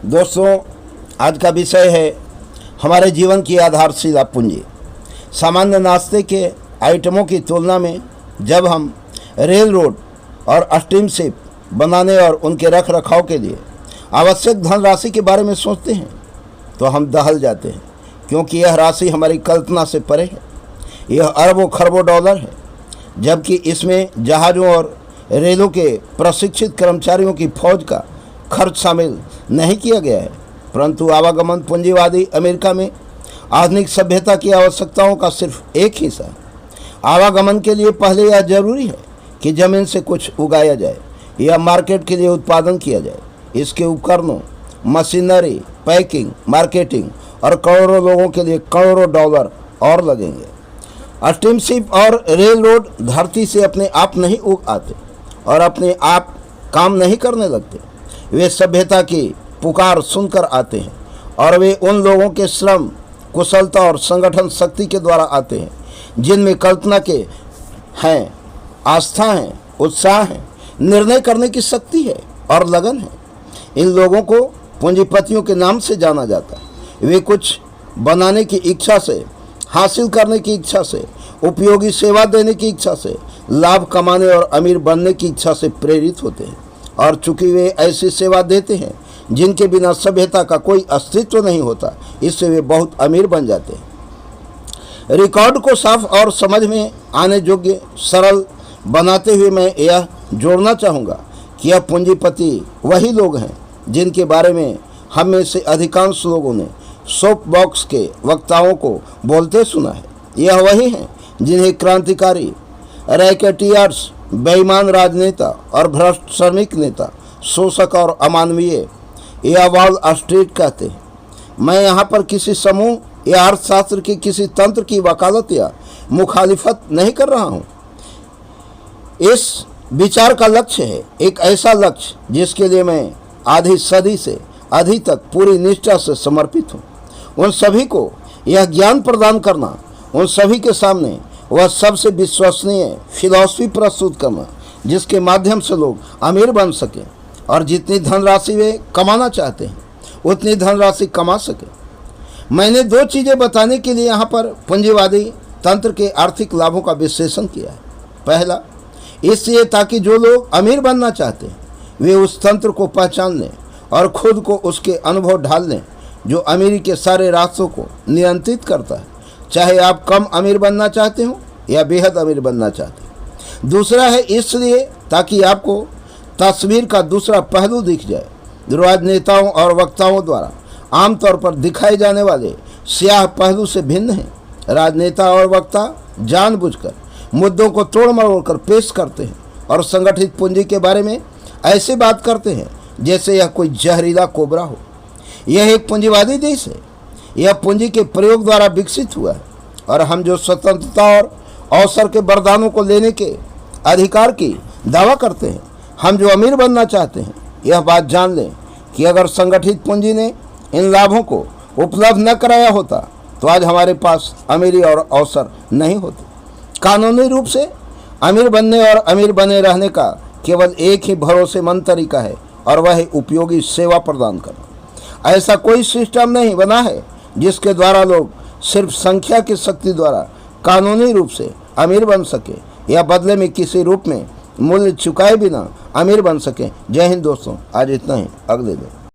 दोस्तों, आज का विषय है हमारे जीवन की आधारशिला पूंजी। सामान्य नाश्ते के आइटमों की तुलना में जब हम रेल रोड और स्टीमशिप बनाने और उनके रख रखाव के लिए आवश्यक धनराशि के बारे में सोचते हैं तो हम दहल जाते हैं, क्योंकि यह राशि हमारी कल्पना से परे है। यह अरबों खरबों डॉलर है, जबकि इसमें जहाज़ों और रेलों के प्रशिक्षित कर्मचारियों की फौज का खर्च शामिल नहीं किया गया है। परंतु आवागमन पूंजीवादी अमेरिका में आधुनिक सभ्यता की आवश्यकताओं का सिर्फ एक हिस्सा है। आवागमन के लिए पहले यह जरूरी है कि ज़मीन से कुछ उगाया जाए या मार्केट के लिए उत्पादन किया जाए। इसके उपकरणों, मशीनरी, पैकिंग, मार्केटिंग और करोड़ों लोगों के लिए करोड़ों डॉलर और लगेंगे। स्टीमशिप और रेल रोड धरती से अपने आप नहीं उग आते और अपने आप काम नहीं करने लगते। वे सभ्यता की पुकार सुनकर आते हैं और वे उन लोगों के श्रम, कुशलता और संगठन शक्ति के द्वारा आते हैं जिनमें कल्पना के हैं, आस्था है, उत्साह है, निर्णय करने की शक्ति है और लगन है। इन लोगों को पूंजीपतियों के नाम से जाना जाता है। वे कुछ बनाने की इच्छा से, हासिल करने की इच्छा से, उपयोगी सेवा देने की इच्छा से, लाभ कमाने और अमीर बनने की इच्छा से प्रेरित होते हैं। और चूंकि वे ऐसी सेवा देते हैं जिनके बिना सभ्यता का कोई अस्तित्व नहीं होता, इससे वे बहुत अमीर बन जाते हैं। रिकॉर्ड को साफ और समझ में आने योग्य सरल बनाते हुए मैं यह जोड़ना चाहूँगा कि यह पूंजीपति वही लोग हैं जिनके बारे में हम में से अधिकांश लोगों ने सोप बॉक्स के वक्ताओं को बोलते सुना है। यह वही हैं जिन्हें क्रांतिकारी, रैकेटियर्स, बेईमान राजनेता और भ्रष्ट श्रमिक नेता, शोषक और अमानवीय या वॉल स्ट्रीट कहते हैं। मैं यहाँ पर किसी समूह या अर्थशास्त्र के किसी तंत्र की वकालत या मुखालिफत नहीं कर रहा हूँ। इस विचार का लक्ष्य है एक ऐसा लक्ष्य जिसके लिए मैं आधी सदी से अधिक तक पूरी निष्ठा से समर्पित हूँ। उन सभी को यह ज्ञान प्रदान करना, उन सभी के सामने वह सबसे विश्वसनीय फिलॉसफी प्रस्तुत करना जिसके माध्यम से लोग अमीर बन सकें और जितनी धनराशि वे कमाना चाहते हैं उतनी धनराशि कमा सकें। मैंने दो चीज़ें बताने के लिए यहाँ पर पूंजीवादी तंत्र के आर्थिक लाभों का विश्लेषण किया है। पहला, इसलिए ताकि जो लोग अमीर बनना चाहते हैं वे उस तंत्र को पहचान लें और खुद को उसके अनुभव ढाल लें जो अमीरी के सारे रास्तों को नियंत्रित करता है, चाहे आप कम अमीर बनना चाहते हो या बेहद अमीर बनना चाहते हो। दूसरा है इसलिए ताकि आपको तस्वीर का दूसरा पहलू दिख जाए। राजनेताओं और वक्ताओं द्वारा आमतौर पर दिखाए जाने वाले स्याह पहलू से भिन्न हैं। राजनेता और वक्ता जानबूझकर मुद्दों को तोड़ मरोड़ कर पेश करते हैं और संगठित पूंजी के बारे में ऐसे बात करते हैं जैसे यह कोई जहरीला कोबरा हो। यह एक पूंजीवादी देश है। यह पूंजी के प्रयोग द्वारा विकसित हुआ है और हम जो स्वतंत्रता और अवसर के वरदानों को लेने के अधिकार की दावा करते हैं, हम जो अमीर बनना चाहते हैं, यह बात जान लें कि अगर संगठित पूंजी ने इन लाभों को उपलब्ध न कराया होता तो आज हमारे पास अमीरी और अवसर नहीं होते। कानूनी रूप से अमीर बनने और अमीर बने रहने का केवल एक ही भरोसेमंद तरीका है और वह है उपयोगी सेवा प्रदान करना। ऐसा कोई सिस्टम नहीं बना है जिसके द्वारा लोग सिर्फ संख्या की शक्ति द्वारा कानूनी रूप से अमीर बन सके या बदले में किसी रूप में मूल्य चुकाए बिना अमीर बन सके। जय हिंद दोस्तों, आज इतना ही, अगले दिन।